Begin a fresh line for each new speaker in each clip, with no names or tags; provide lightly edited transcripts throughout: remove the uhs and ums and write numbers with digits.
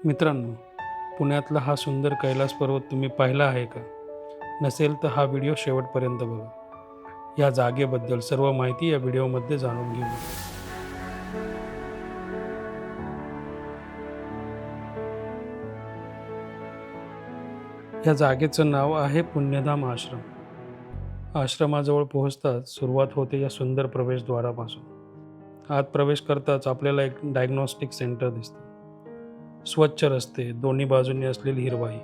मित्रांनो, पुण्यातला हा सुंदर कैलास पर्वत तुम्ही पाहिला आहे का? नसेल तर हा व्हिडिओ शेवटपर्यंत बघा. या जागेबद्दल सर्व माहिती या व्हिडिओमध्ये जाणून घेऊ. या जागेचं नाव आहे पुण्यधाम आश्रम. आश्रमाजवळ पोहोचताच सुरुवात होते या सुंदर प्रवेशद्वारापासून. आत प्रवेश करताच आपल्याला एक डायग्नोस्टिक सेंटर दिसतं. स्वच्छ रस्ते, दोन्ही बाजूंनी असलेली हिरवाई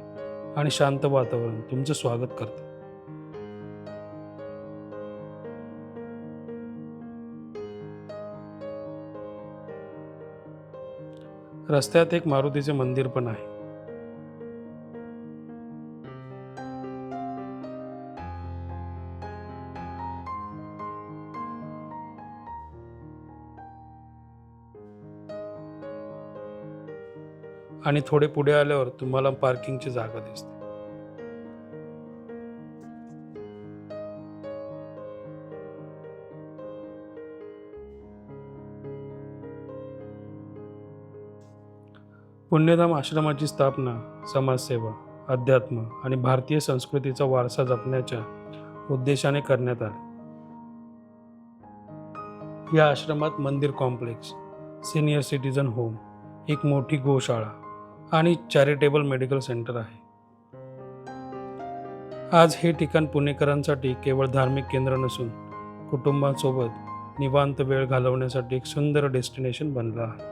आणि शांत वातावरण तुमचं स्वागत करतं. रस्त्यात एक मारुतीचे मंदिर पण आहे. आणि थोडे पुढे आल्यावर तुम्हाला पार्किंगची जागा दिसते. पुण्यधाम आश्रमाची स्थापना समाजसेवा, अध्यात्म आणि भारतीय संस्कृतीचा वारसा जपण्याच्या उद्देशाने करण्यात आली. या आश्रमात मंदिर कॉम्प्लेक्स, सिनियर सिटीजन होम, एक मोठी गोशाळा आणि चॅरिटेबल मेडिकल सेंटर आहे. आज हे ठिकाण पुणेकरांसाठी केवळ धार्मिक केंद्र नसून कुटुंबांसोबत निवांत वेळ घालवण्यासाठी एक सुंदर डेस्टिनेशन बनलं आहे.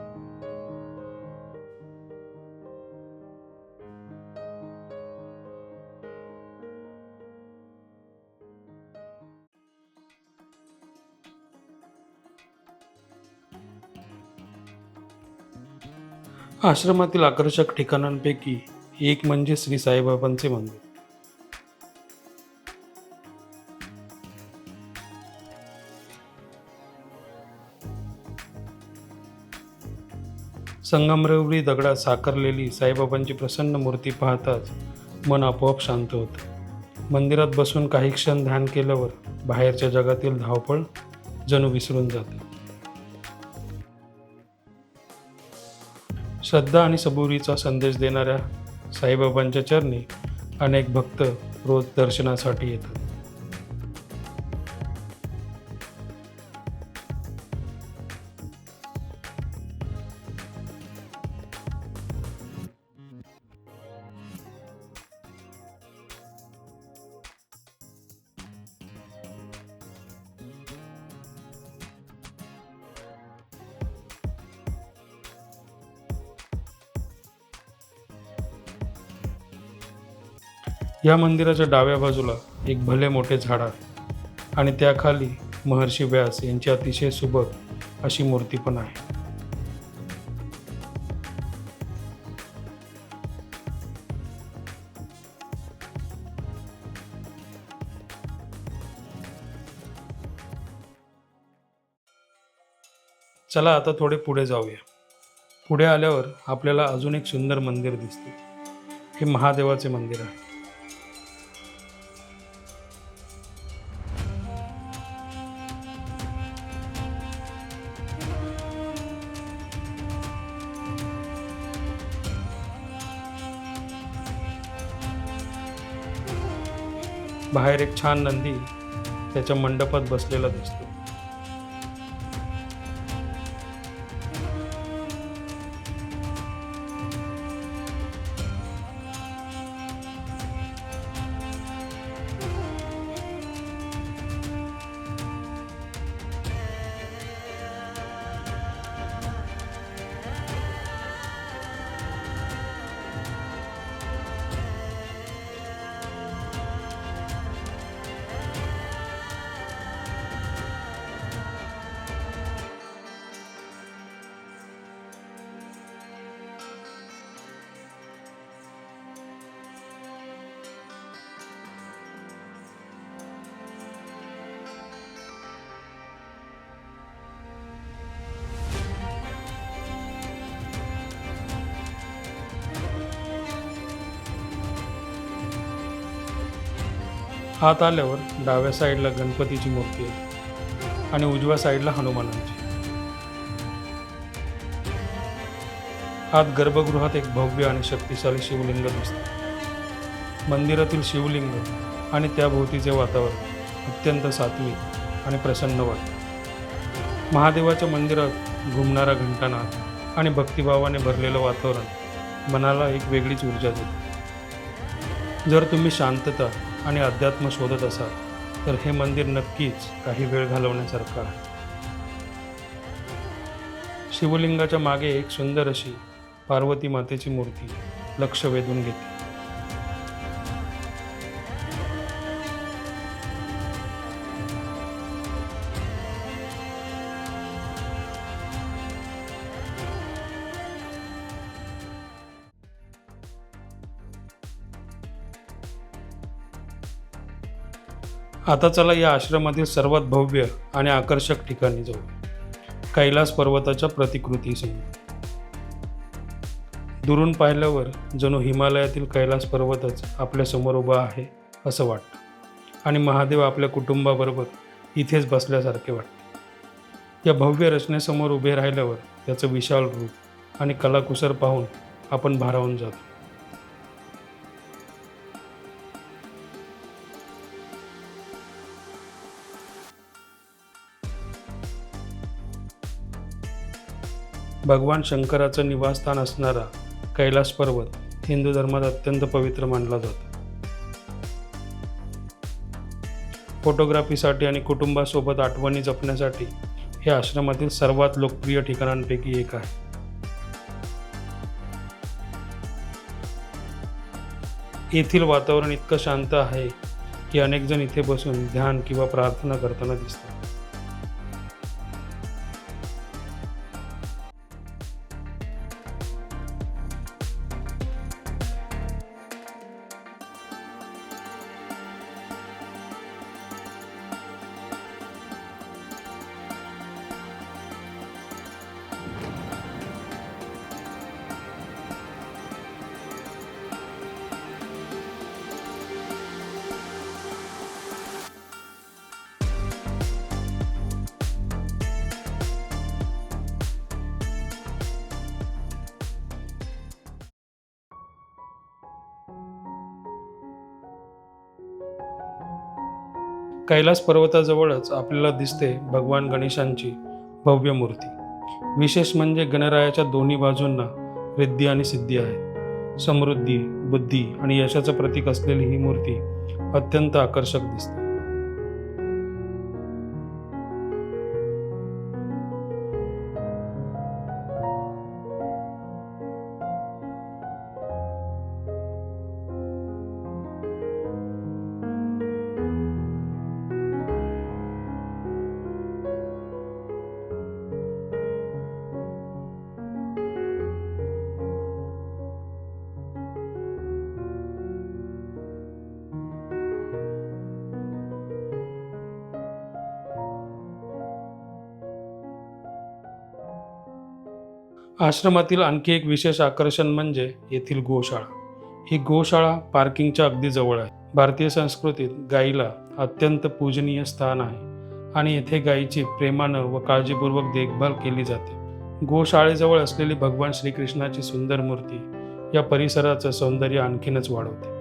आश्रमातील आकर्षक ठिकाणांपैकी एक म्हणजे श्री साईबाबांचे मंदिर. संगमरवरी दगडात साकारलेली साईबाबांची प्रसन्न मूर्ती पाहताच मन आपोआप शांत होतं. मंदिरात बसून काही क्षण ध्यान केल्यावर बाहेरच्या जगातील धावपळ जणू विसरून जाते. श्रद्धा आणि सबुरीचा संदेश देणाऱ्या साईबाबांच्या चरणी अनेक भक्त रोज दर्शनासाठी येतात. या मंदिराच्या डाव्या बाजूला एक भले मोठे झाड आहे आणि त्याखाली महर्षी व्यास यांची अतिशय सुबक अशी मूर्ती पण आहे. चला आता थोडे पुढे जाऊया. पुढे आल्यावर आपल्याला अजून एक सुंदर मंदिर दिसते. हे महादेवाचे मंदिर आहे. बाहेर एक छान नंदी त्याच्या मंडपात बसलेला दिसतो. आत आल्यावर डाव्या साईडला गणपतीची मूर्ती आहे आणि उजव्या साईडला हनुमानांची. आत गर्भगृहात एक भव्य आणि शक्तिशाली शिवलिंग दिसते. मंदिरातील शिवलिंग आणि त्याभोवतीचे वातावरण अत्यंत सात्विक आणि प्रसन्न वाटते. महादेवाच्या मंदिरात घुमणारा घंटानाद आणि भक्तिभावाने भरलेलं वातावरण मनाला एक वेगळीच ऊर्जा देते. जर तुम्ही शांतता आणि अध्यात्म शोधत असाल तर हे मंदिर नक्कीच काही वेळ घालवण्यासारखं आहे. शिवलिंगाच्या मागे एक सुंदर अशी पार्वती मातेची मूर्ती लक्ष वेधून घेते. आता चला या आश्रमातील सर्वात भव्य आणि आकर्षक ठिकाणी जाऊ, कैलास पर्वताच्या प्रतिकृतीसमोर. दुरून पाहिल्यावर जणू हिमालयातील कैलास पर्वतच आपल्या समोर उभा आहे असं वाटतं आणि महादेव आपल्या कुटुंबाबरोबर इथेच बसल्यासारखे वाटते. या भव्य रचनेसमोर उभे राहिल्यावर त्याचं विशाल रूप आणि कलाकुसर पाहून आपण भारावून जातो. भगवान शंकराचं निवासस्थान असणारा कैलास पर्वत हिंदू धर्मात अत्यंत पवित्र मानला जातो. फोटोग्राफीसाठी आणि कुटुंबासोबत आठवणी जपण्यासाठी हे आश्रमातील सर्वात लोकप्रिय ठिकाणांपैकी एक आहे. येथील वातावरण इतकं शांत आहे की अनेक जण इथे बसून ध्यान किंवा प्रार्थना करताना दिसतात. कैलास पर्वताजवळच आपल्याला दिसते भगवान गणेशांची भव्य मूर्ती. विशेष म्हणजे गणरायाच्या दोन्ही बाजूंना रिद्धी आणि सिद्धी आहे. समृद्धी, बुद्धी आणि यशाचं प्रतीक असलेली ही मूर्ती अत्यंत आकर्षक दिसते. आश्रमातील आणखी एक विशेष आकर्षण म्हणजे येथील गोशाळा. ही गोशाळा पार्किंगच्या अगदी जवळ आहे. भारतीय संस्कृतीत गायीला अत्यंत पूजनीय स्थान आहे आणि येथे गायीची प्रेमानं व काळजीपूर्वक देखभाल केली जाते. गोशाळेजवळ असलेली भगवान श्रीकृष्णाची सुंदर मूर्ती या परिसराचं सौंदर्य आणखीनच वाढवते.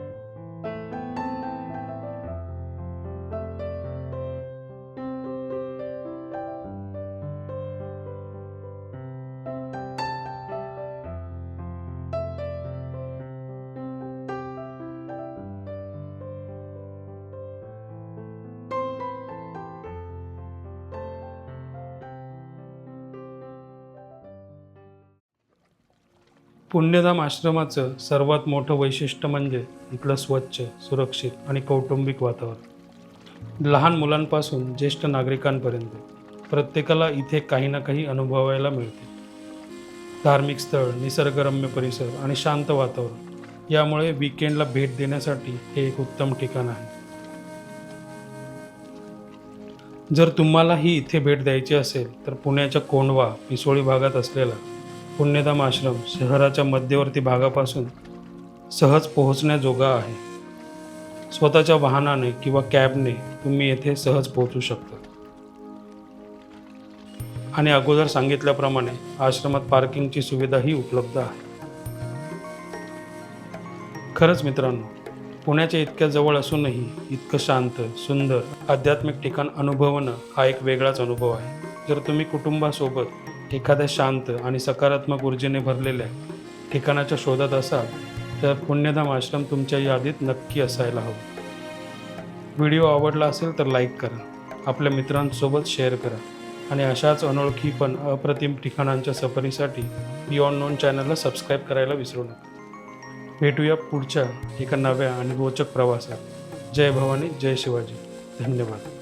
पुण्यधाम आश्रमाचं सर्वात मोठं वैशिष्ट्य म्हणजे इथलं स्वच्छ, सुरक्षित आणि कौटुंबिक वातावरण. लहान मुलांपासून ज्येष्ठ नागरिकांपर्यंत प्रत्येकाला इथे काही ना काही अनुभवायला मिळते. धार्मिक स्थळ, निसर्गरम्य परिसर आणि शांत वातावरण यामुळे वीकेंडला भेट देण्यासाठी हे एक उत्तम ठिकाण आहे. जर तुम्हालाही इथे भेट द्यायची असेल तर पुण्याच्या कोंढवा, पिसोळी भागात असलेला पुण्यधाम आश्रम शहराच्या मध्यवर्ती भागापासून सहज पोहोचण्याजोगा आहे. स्वतःच्या वाहनाने किंवा कॅबने तुम्ही येथे सहज पोहोचू शकता. आणि अगोदर सांगितल्याप्रमाणे आश्रमात पार्किंगची सुविधाही उपलब्ध आहे. खरंच मित्रांनो, पुण्याच्या इतक्या जवळ असूनही इतकं शांत, सुंदर, आध्यात्मिक ठिकाण अनुभवणं हा एक वेगळाच अनुभव आहे. जर तुम्ही कुटुंबासोबत एखाद्या शांत आणि सकारात्मक ऊर्जेने भरलेल्या ठिकाणाच्या शोधात असाल, तर पुण्यधाम आश्रम तुमच्या यादीत नक्की असायला हवं. व्हिडिओ आवडला असेल तर लाईक करा, आपल्या मित्रांसोबत शेअर करा आणि अशाच अनोळखी पण अप्रतिम ठिकाणांच्या सफरीसाठी बियॉन्ड नोन चॅनलला सबस्क्राईब करायला विसरू नका. भेटूया पुढच्या एका नव्या आणि रोचक प्रवासात. जय भवानी, जय शिवाजी. धन्यवाद.